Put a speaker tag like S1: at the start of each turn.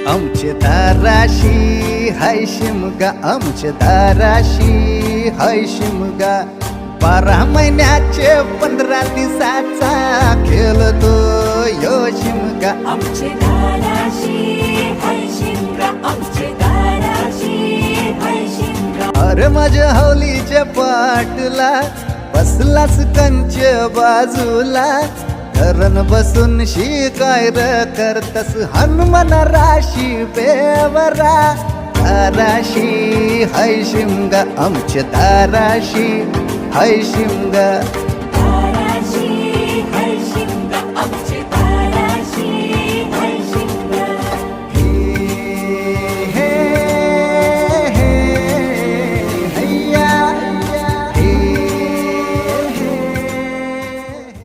S1: आमचे दाराशी हाय शिमगा, आमचे दाराशी हाय शिमगा, 12 महिन्याचे 15 दिवसाचा खेळतो यो शिमगा.
S2: आमचे दाराशी हाय शिमगा, आमचे दाराशी हाय शिमगा.
S1: अरे माझ्या हौलीच्या पाटला बसलास कंच बाजूला, धरण बसून शिकाय र करतस हनुमान राशी बेवरा. दाराशी हाय शिमगा, आमच्या दाराशी हाय शिमगा.